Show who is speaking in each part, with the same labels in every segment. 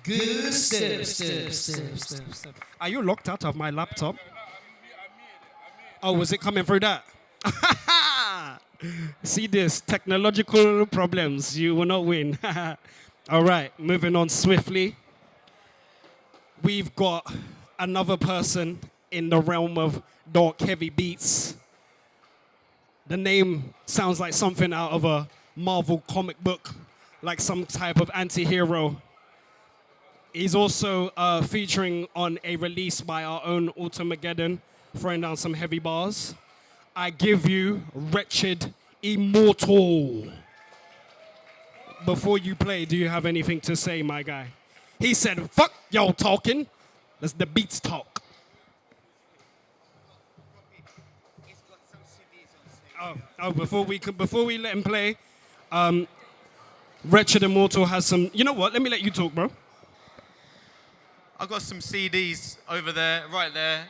Speaker 1: Good step. Are you locked out of my laptop? Oh, was it coming through that? See this, technological problems. You will not win. All right, moving on swiftly. We've got another person in the realm of dark, heavy beats. The name sounds like something out of a Marvel comic book, like some type of anti-hero. He's also featuring on a release by our own Automageddon, throwing down some heavy bars. I give you Wretched Immortal. Before you play, do you have anything to say, my guy? He said, fuck y'all talking. Let's the beats talk. Before we let him play, Wretched Immortal has some, you know what, let me let you talk, bro.
Speaker 2: I've got some CDs over there, right there.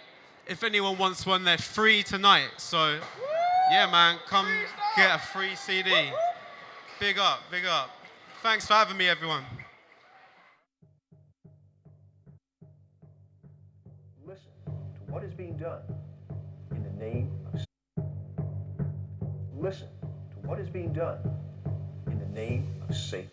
Speaker 2: If anyone wants one, they're free tonight. So, yeah, man, come get a free CD. Big up, big up. Thanks for having me, everyone.
Speaker 3: Listen to what is being done in the name of... Listen to what is being done in the name of Satan.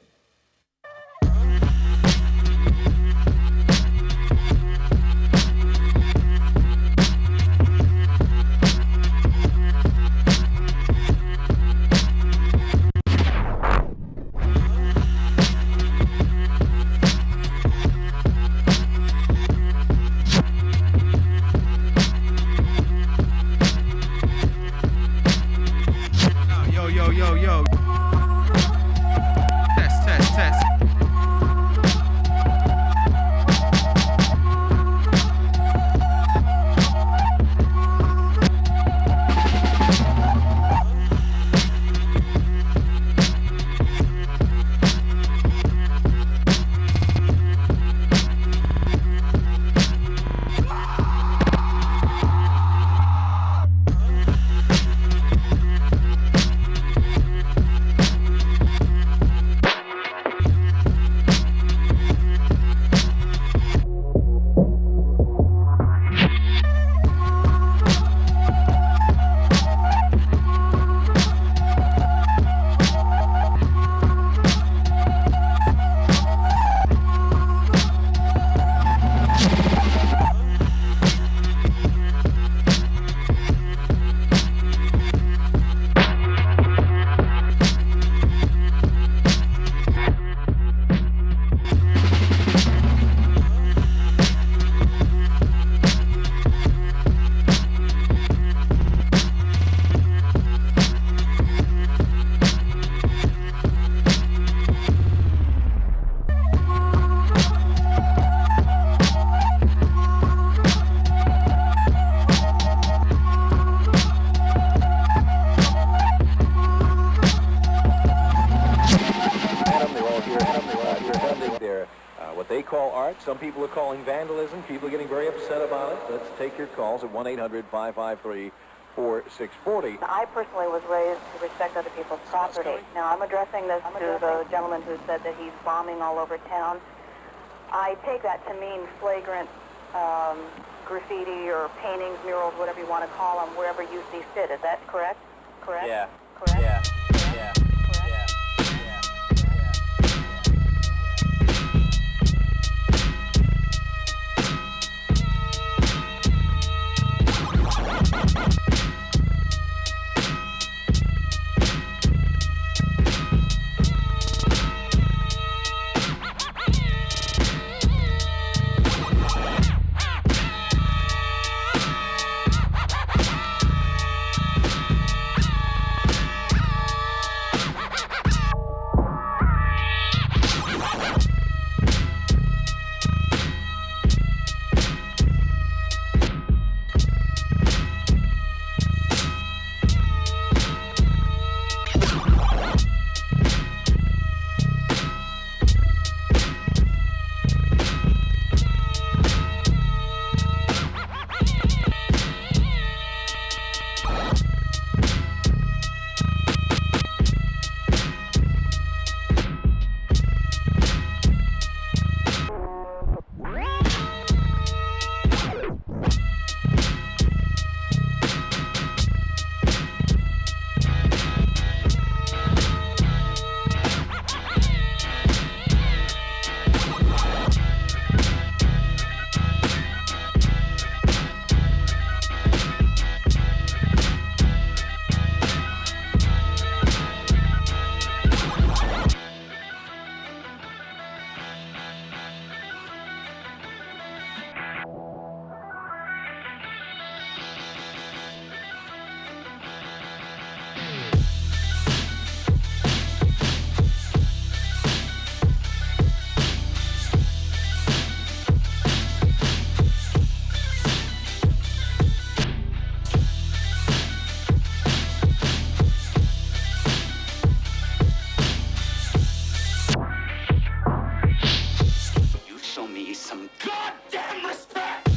Speaker 2: Yo. Test.
Speaker 3: Some people are calling vandalism. People are getting very upset about it. Let's take your calls at 1-800-553-4640.
Speaker 4: I personally was raised to respect other people's property. Now, I'm addressing this to the gentleman who said that he's bombing all over town. I take that to mean flagrant graffiti or paintings, murals, whatever you want to call them, wherever you see fit. Is that correct? Correct?
Speaker 3: Yeah.
Speaker 4: Correct?
Speaker 3: Yeah.
Speaker 5: me some goddamn respect!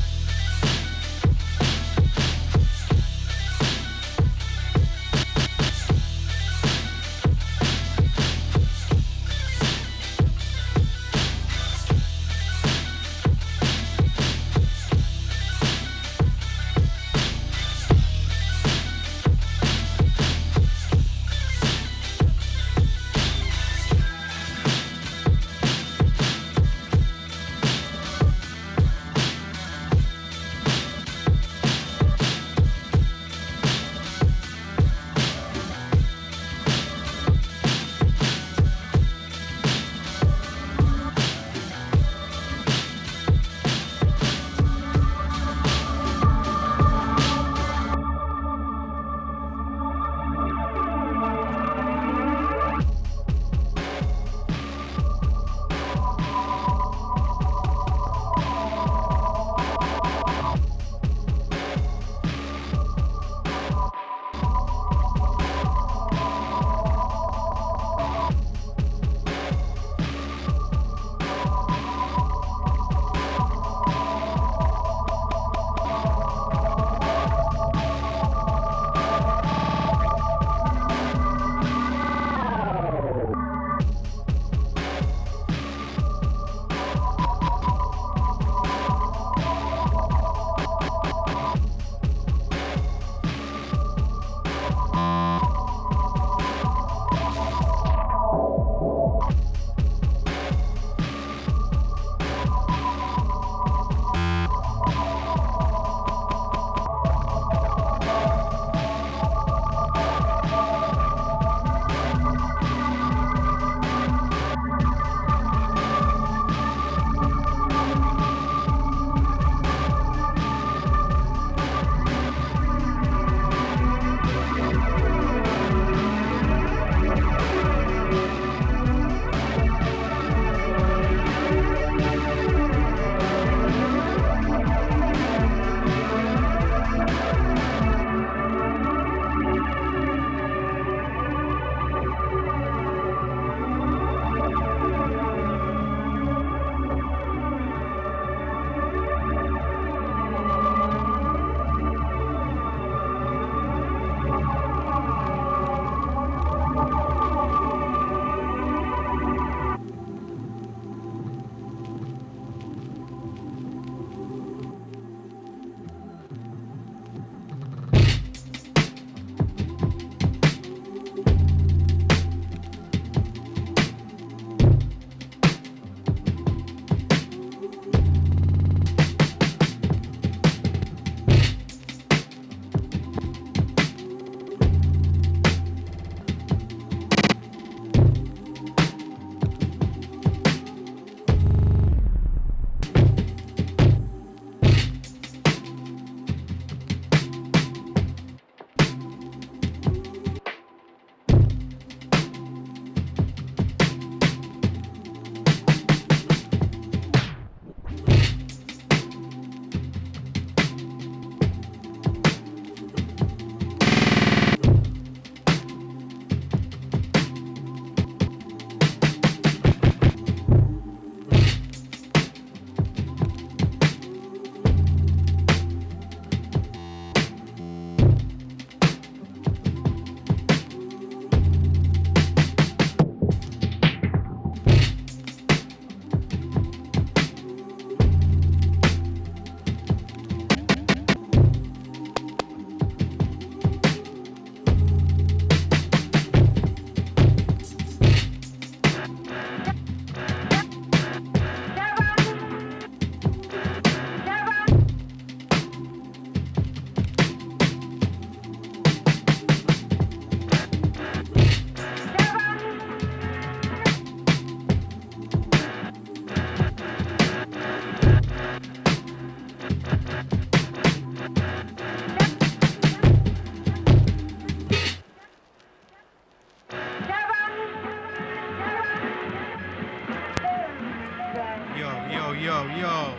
Speaker 2: Yo.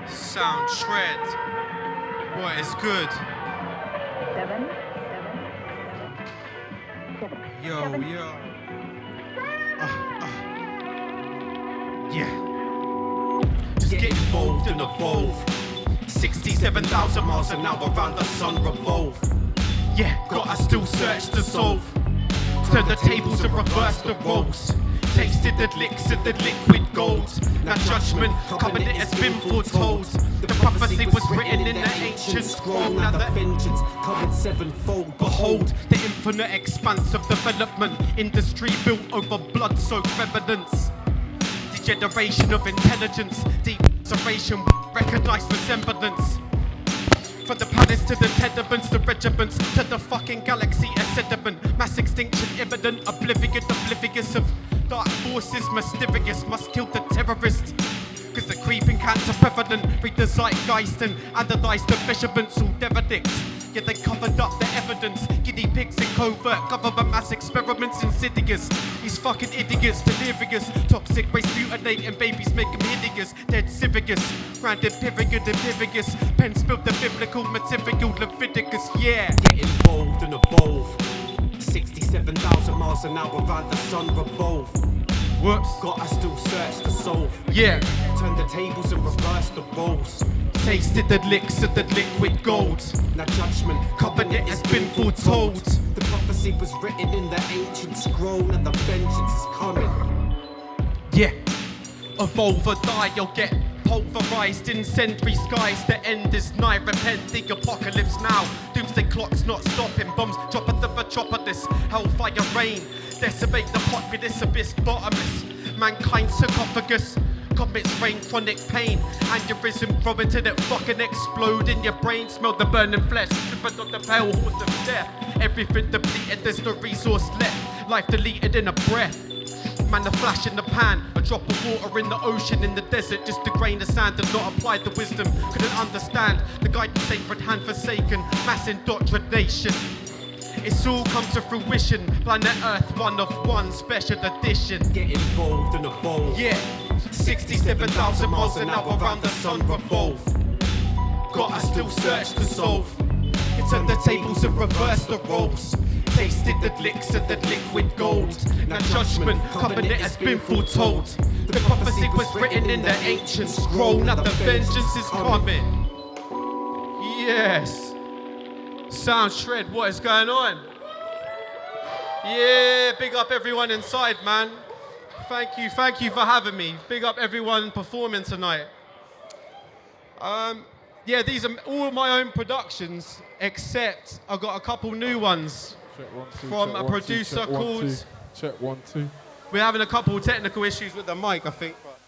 Speaker 2: Sound shred. What is good? Yo. Yeah. get involved and evolve. 67,000 miles an hour around the sun revolve. Yeah, gotta still search to solve. Turn the tables and reverse the roles. Tasted the licks of the liquid gold. Now judgment coming, it has been foretold. The prophecy was written in the ancient scroll. Now the vengeance coming sevenfold. Behold the infinite expanse of development. Industry built over blood-soaked evidence. Degeneration of intelligence. Deep observation, recognize resemblance. From the palace to the tenements, the regiments, to the fucking galaxy, a sediment. Mass extinction imminent, oblivious of dark forces, mysterious, must kill the terrorists. Cause the creeping cancer prevalent, read the zeitgeist and analyze the measurements, all derelict. Yeah, they covered up the evidence, guinea pigs in covert, government mass experiments, insidious. These fucking idiots, delirious, toxic waste mutilating babies, make them hideous. Dead Sirius, grounded period imperious, pen spilled the biblical material, Leviticus, yeah. Get involved and evolve. 67,000 miles an hour around the sun revolve. Whoops, gotta still search to solve. Yeah, turn the tables and reverse the roles. Tasted the licks of the liquid gold. Now judgment, covenant has been foretold. The prophecy was written in the ancient scroll, and the vengeance is coming. Yeah, evolve or die, you'll get pulverized incendiary skies. The end is nigh, repent the apocalypse now. Doomsday clock's not stopping, bombs drop at the metropolis. Hellfire rain, decimate the populace, abyss bottomless. Mankind's sarcophagus, comets rain, chronic pain. Aneurysm growing till it fucking explode in your brain. Smell the burning flesh, dripping on the pale horse of death. Everything depleted, there's no resource left. Life deleted in a breath. Man, a flash in the pan, a drop of water in the ocean, in the desert, just a grain of sand. And not applied the wisdom, couldn't understand the guidance, sacred hand forsaken, mass indoctrination. It's all come to fruition. Planet Earth, one of one, special edition. Get involved and evolve. Yeah, 67,000 miles an hour around the sun revolve. Gotta still search to solve. Turn the tables and reverse the roles. Tasted the licks of the liquid gold. Now judgment, covenant has been foretold. The prophecy was written in the ancient scroll. Now the vengeance is coming. Yes. Sound shred, what is going on? Yeah, big up everyone inside, man. Thank you for having me. Big up everyone performing tonight. Yeah, these are all my own productions, except I've got a couple new ones.
Speaker 6: Check one, two,
Speaker 2: from
Speaker 6: check
Speaker 2: a
Speaker 6: one,
Speaker 2: producer
Speaker 6: two, check one,
Speaker 2: called...
Speaker 6: two. Check 1, 2.
Speaker 2: We're having a couple technical issues with the mic, I think. But...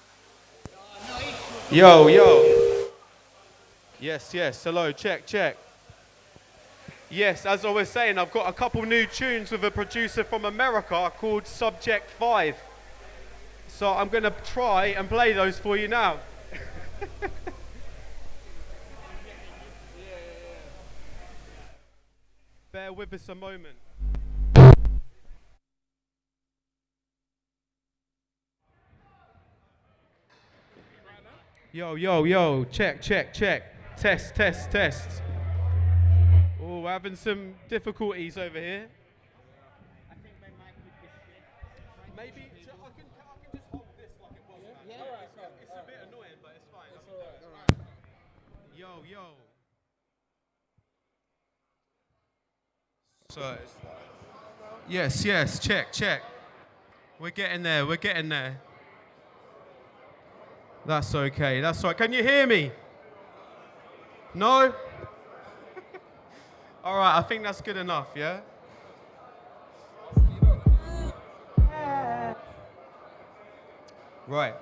Speaker 2: Yo. Yes, hello, check. Yes, as I was saying, I've got a couple new tunes with a producer from America called Subject 5. So I'm going to try and play those for you now. Bear with us a moment. Yo, check. Test. Oh, we're having some difficulties over here. I think my mic would be shit. Maybe I can just hold this like it was. Yeah, it's a bit annoying, but it's fine. It's alright. Yo. So, yes, check. We're getting there. That's okay, that's all right. Can you hear me? No? All right, I think that's good enough, yeah? Right.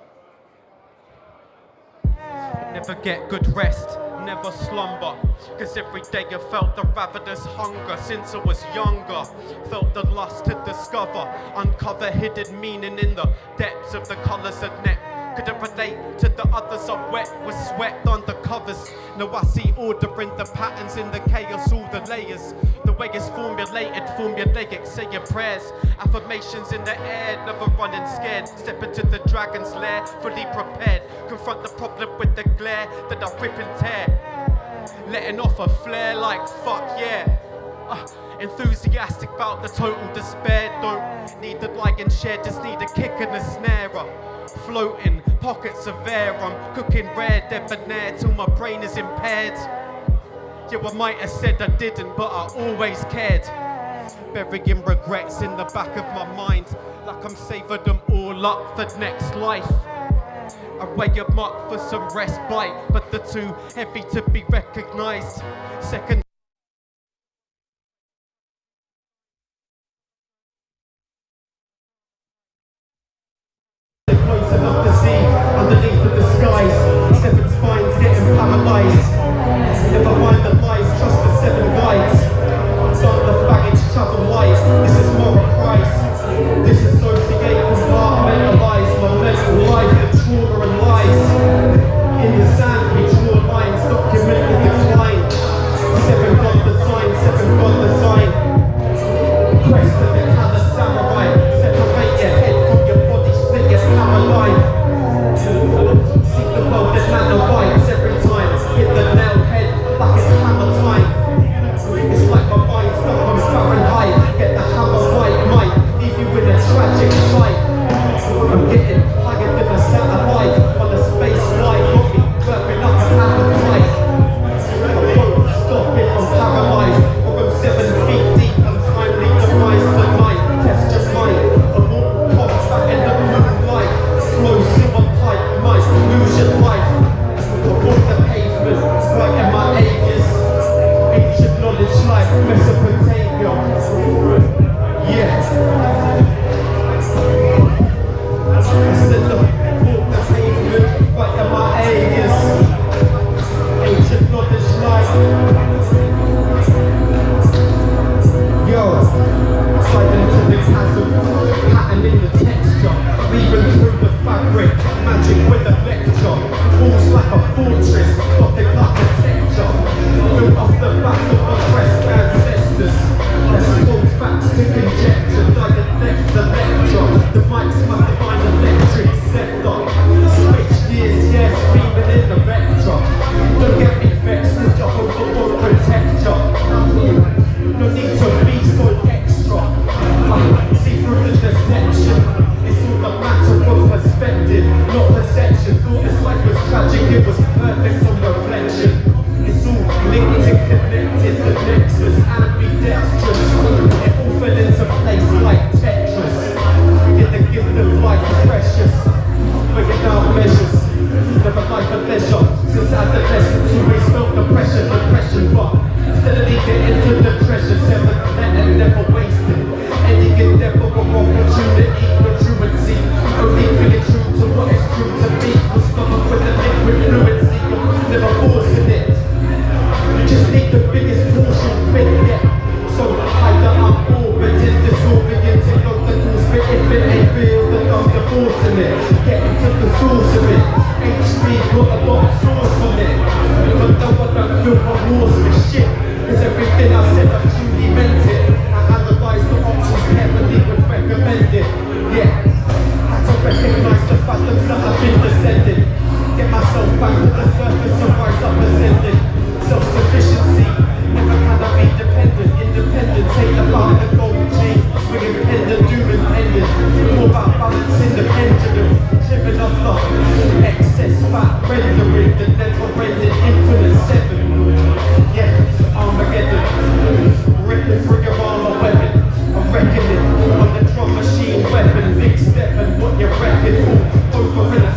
Speaker 2: Never get good rest, never slumber. Cause every day I felt the ravenous hunger since I was younger. Felt the lust to discover, uncover hidden meaning in the depths of the colours of net. Couldn't relate to the others I wet, was swept under covers. Now I see order in the patterns, in the chaos, all the layers. The way it's formulaic, say your prayers. Affirmations in the air, never running scared. Step into the dragon's lair, fully prepared. Confront the problem with the glare that I rip and tear. Letting off a flare like fuck yeah. Enthusiastic about the total despair. Don't need the like and share, just need a kick and a snare. floating, pockets of air. I'm cooking rare, debonair till my brain is impaired. Yeah, I might have said I didn't, but I always cared. Burying regrets in the back of my mind, like I'm saving them all up for next life. I weigh them up for some respite, but they're too heavy to be recognised. Second. Close enough to see underneath the disguise. Seven spines getting paralysed. Never mind the lies, trust the seven guides. Start the baggage, travel lies. This is moral price. Disassociate, compartmentalise my mental life, the trauma and lies. In the sand we draw lines, document the decline. Seven got the sign, seven got the sign. Quest of the Mẹta-Sama samurai. Separate your head from your body, split your hammer line. Seek the bow that man bites every time. Hit the nail head like it's hammer time. It's like my mind stuck on Fahrenheit. Get the hammer right, might leave you in a tragic sight. I'm getting higher than a satellite on a space flight. Got me burping up an appetite. I won't stop if I'm paralyzed, or I'm 7 feet deep. Untimely demise tonight. Test your mind. A mortal combat in the moonlight. Flow silver pipe, might lose your life. I walk the pavement, writing my ages. Ancient knowledge like Mesopotamia. Yeah. I said the walk the pavement, writing my ages. Ancient knowledge like. Yo, sliding into the chasm, pattern in the texture, weaving through the fabric, magic with a lecture, walls like a fortress, gothic architecture, built off the back of oppressed ancestors. Let's hold facts to conjecture, dialect the lecture, the mic's my divine electric scepter, switch gears, yes, beaming in the vector. Don't get me vexed, cause Jehovah will protect ya. No need to be so extra. See through the deception. It's all a matter of perspective, not perception. Thought this life was tragic, it was perfect on reflection. It's all linked and connected, the nexus, ambidextrous. It all fell into place like Tetris. Get the gift of life precious. Bringing down measures. Never life a leisure. Since adolescence, always felt the pressure, depression, but steadily get into the treasure. Seven letter, never wasted. Any endeavor of opportunity for truancy. Only really true to what is true to me. Was stomach with a liquid fluency. Never forcing it. You just need the biggest portion fit, yeah. So hide that I'm orbiting, disoriented, not the cool spit. If it ain't real, then I'm divorcing it. Get into the source of it. HB got a lot of source on it. But no, I don't feel remorse for shit. Cause everything I said, I truly meant it. I analyze the options carefully, would recommend it. Yeah, had to recognize the fathoms that I've been descending. Get myself back to the surface and rise up ascending. Self-sufficiency, never can I be dependent. Independence ain't about the gold chain. Swinging pendant, doom and pendant. More about balancing the pendulum. Clearing off the excess fat rendering. The never-ending infinite seven. Yeah, Armageddon. Ripping through your armor weapon. I'm reckoning on the drum machine weapon. Big step and what you reckon. Over in a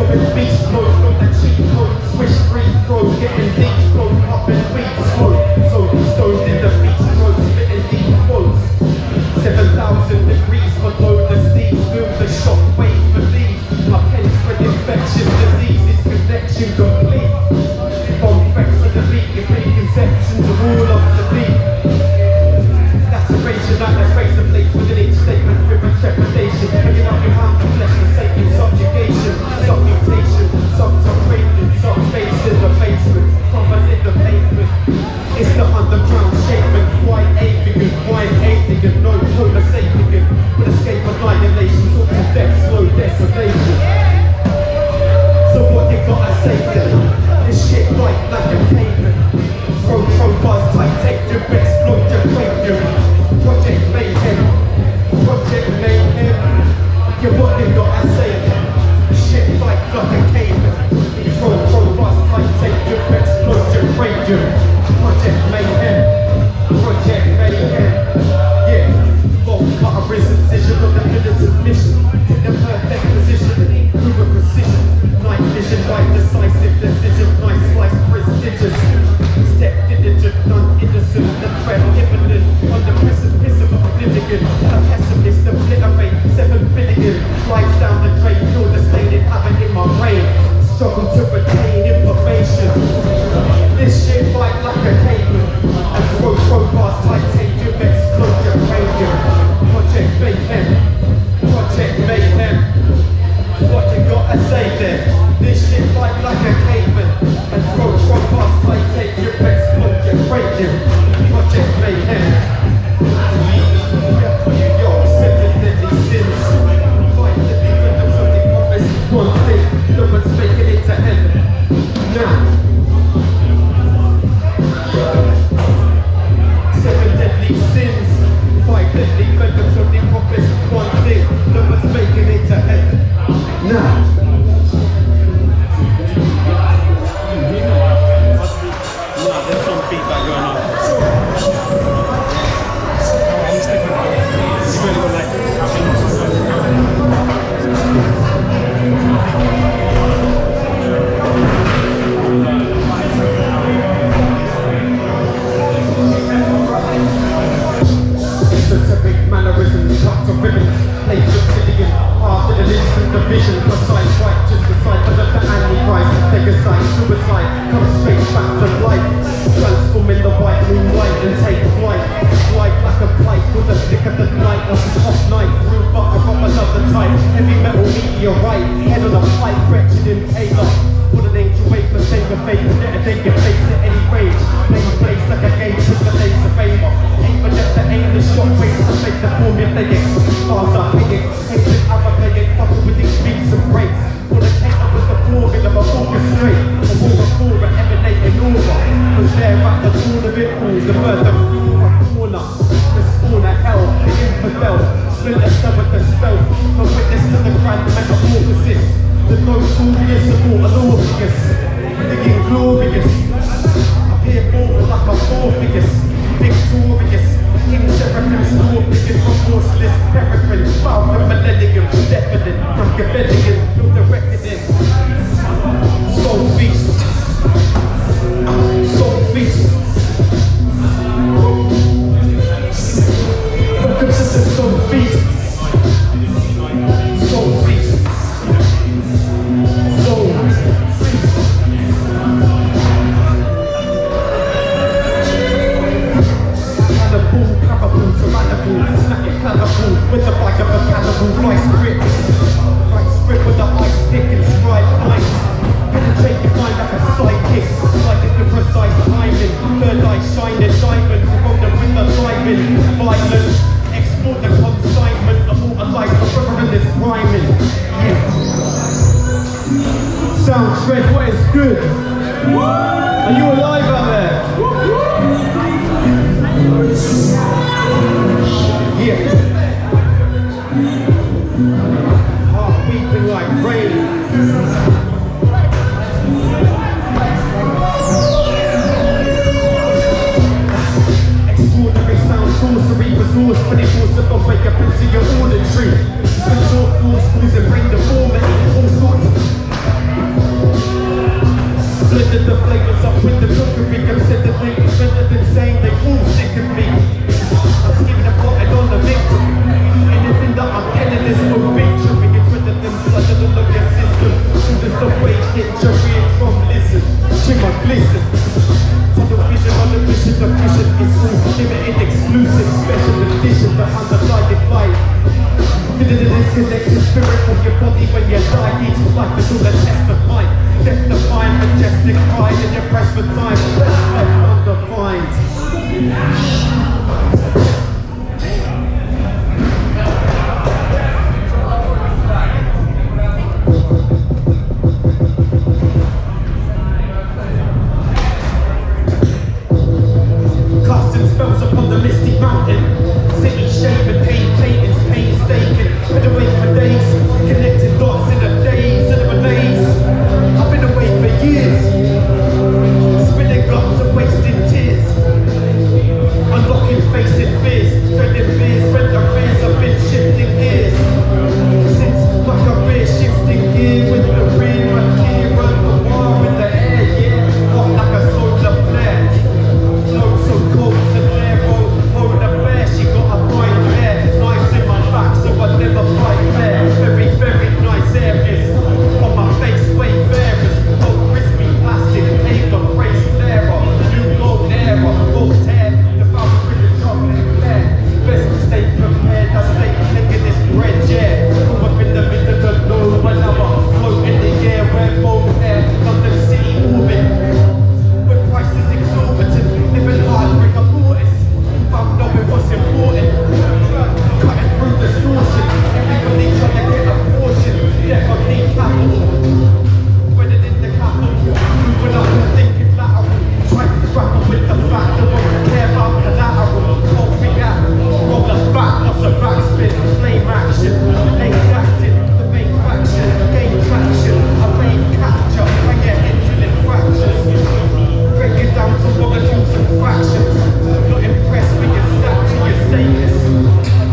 Speaker 6: With beast mode, got the cheat code. Swish free throw, getting deep throw, up in beat smoke. So stoned in the beast throat, spitting deep quotes. 7,000 degrees below the sea, feel the shock wave believe. My pen spread infectious diseases, connection complete. Bomb threats to the beat, your preconceptions are all obsolete. Laceration like the razor blades within each statement with a trepidation. Hanging up your hand to flesh and Satan, subjugation, submutation, subterranean, subbasing the basement, crumbling the pavement. It's the underground shaman, white avian, white alien, no homo sapien, with escape annihilation, talk to death, slow desolation. So what you gotta say then? This shit like a pavement. Throw bars tight, take your explode your cranium. Project mayhem, project mayhem. Yeah, what you gotta say then? Shit like a pavement. Throw bars tight, take your explode your cranium. Project mayhem, project mayhem. Yeah, bolt cutter incision of the militant mission. Take the perfect position, move with precision. Night vision, right decisive decision. Nice slice, prestigious. Step diligent, non-innocent. The threat imminent, on the precipice of oblivion. A pessimist, obliterate 7 billion. Lies down the drain, kill the stated habit in my brain. Struggle to retain information. This shit fight like a caveman. And throw past titanium, explode your cranium. Project mayhem, project mayhem. What you gotta say then? This shit fight like a caveman. And throw past titanium, explode your cranium. Project mayhem. Yo, 7 deadly sins. 5 deadly rhythms of the promise. One thing, no one's making it to heaven. Now. 7 deadly sins, 5 deadly rhythms of the promise. One thing, no one's making it to heaven. Now. There's some feedback going on. I'm sticking with it. It's really good, like, esoteric mannerisms, cut to ribbons, plates obsidian, after an instant division, precise righteous disciple of the Antichrist, Pegasus, suicide, come straight back to life, transforming the white moonlight and take flight, flight like a kite with the flick of the night, off night, through butter of another type, heavy metal meteorite, head on a pipe, wretched impaler. Put an angel wait for save a fate, detonate your face at any rage. Name a place like a game, put the laser favor. Aim for just the aim, the shot waits to make the formulaic. Bars are paying, hatred Arabic, fucking with these beats and breaks. Fornicator with the formula of orchestrate. A war of aura emanating aura. Was there at the dawn of it all, the birth of a corner. The spawn of hell, the infidel. Splinter cell with the stealth. A witness to the grand metamorphosis. The notorious immortal Orpheus, thinking glorious, appear mortal like a Orpheus, victorious, King Seraphim, Scorpion, remorseless, peregrine, Falcon, Millennium, definite, Machiavellian, feel the reckoning, soul feast, welcome to the soul feast, soul feast. With the bike of a cannibal, vice grip with the ice pick and strike lines. Penetrate your mind like a sidekick, psychic with precise timing. Third eye shining, diamond, corona with the diamond. Violent, export the consignment, immortalized forever in this rhyming. Yeah. Sound shred, what is good? Are you alive out there? Yeah. Heart beating like rain. Extraordinary sound, sorcery, resource, 24/7, wake up into your auditory. Consort force, schools and brain deformity, all sorts of measure the flavors up with the cookery. Consider things better than saying they all sick of me. I'm skipping a potted on the victory. Anything that I'm telling is obituary. It's better than blood in the your system. Soon as the wage hit your ear from listen. Shimmer glisten. Tunnel vision on the mission, the vision is all limited, exclusive, special edition, the underlying light. Disconnected spirit from your body when you die. Each life is all a test of mind. Death define, majestic pride in your press for time. Best left undefined. Casting spells upon the misty mountain. City shaving, paintings, painstaking. Been away for days, connecting dots in a daze and a malaise. I've been away for years, spilling guts and wasting tears. Unlocking, facing fears, trading beers, rent arrears. I've been shifting gears since my career, shifting gear with the rear and gear and the war in the air. Yeah, hot like a solar flare. Flow so cold to there, polar bear. She got a fine hair, knives in my back, so I never fight fair. Very, very nice areas on my face, wayfarers. Old crispy plastic, paper, phrase flarer. New gold era, Voltaire, the fountain with the chocolate flare. Best to stay prepared, I stay taking this bread, yeah. Come up in the middle of nowhere, another float in the air, where both hair, London City orbit. When price is exorbitant, living hard, bring a mortise. Found knowing what's important. Cutting through distortion. Everybody trying to get a portion. Death on need capital. Wedded in the capital. Moving up and thinking lateral. Trying to grapple with the fact that we don't care about collateral. Won't react. Roll the back, what's a backspin? Flame action. Late acting. The main faction. Gain traction. I made capture. I get into infractions. Break it down to molecules and fractions. Not impressed with your stature, your status. I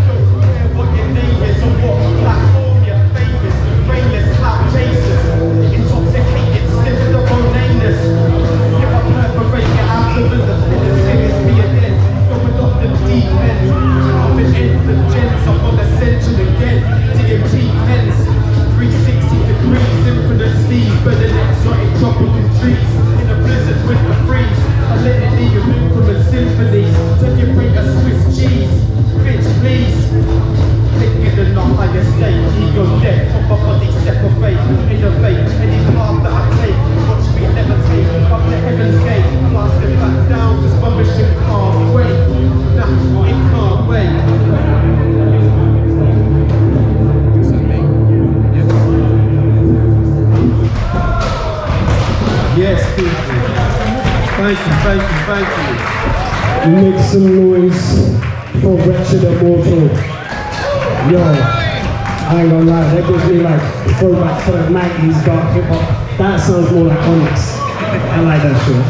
Speaker 6: don't care what your name is or what platform you're famous. Brainless cloud chasers. Intoxicated, slipping the bonanus. If I perforate your abdomen, the fingers me again. Going off the deep end. I've been infant gens, I'm on ascension again. DMT pens. 360 degrees, infinite steeds, better than exotic tropical trees. In a blizzard with the freeze, a litany of infamous symphonies. Till you bring a Swiss cheese, bitch please. Thinking in the higher state, ego death, from my body separate, innovate, any path that I take, watch me levitate, up to heaven's gate, blasting back down, cause my mission can't wait. Nah, it can't wait. Yes, people. Thank you, thank you, thank you.
Speaker 7: Make some noise for Wretched Immortal. Yo, I ain't gonna lie, that gives me like throwback to the 90s dark hip hop. That sounds more like Onyx. I like that shit.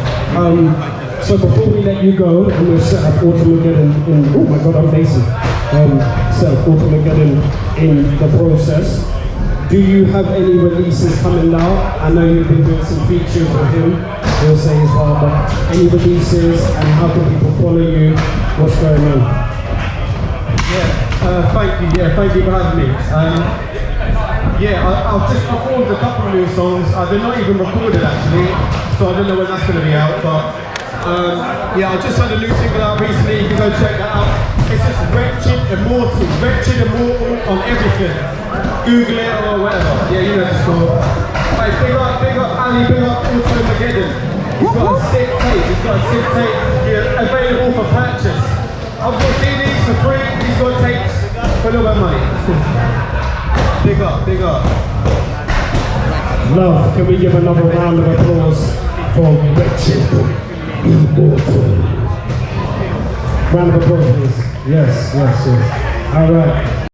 Speaker 7: So before we let you go, I'm gonna set up Automageddon in, oh my god, I'm basic. Set up Automageddon in the process. Do you have any releases coming out? I know you've been doing some features with him, he'll say as well, but any releases and how can people follow you? What's going on?
Speaker 6: Thank you for having me. I've just performed a couple of new songs. They're not even recorded actually, so I don't know when that's going to be out, but I just had a new single out recently, you can go check that out. It's just Wretched Immortal on everything. Google it or whatever. Yeah, you know the score. Hey, big up Ali, big up Automageddon. He's got a sick tape. Yeah, available for purchase. I've got CDs for free, he's got tapes for a little bit of money. Big up.
Speaker 7: Love, can we give another round of applause for Wretched Immortal? Round of applause, please. Yes. All right.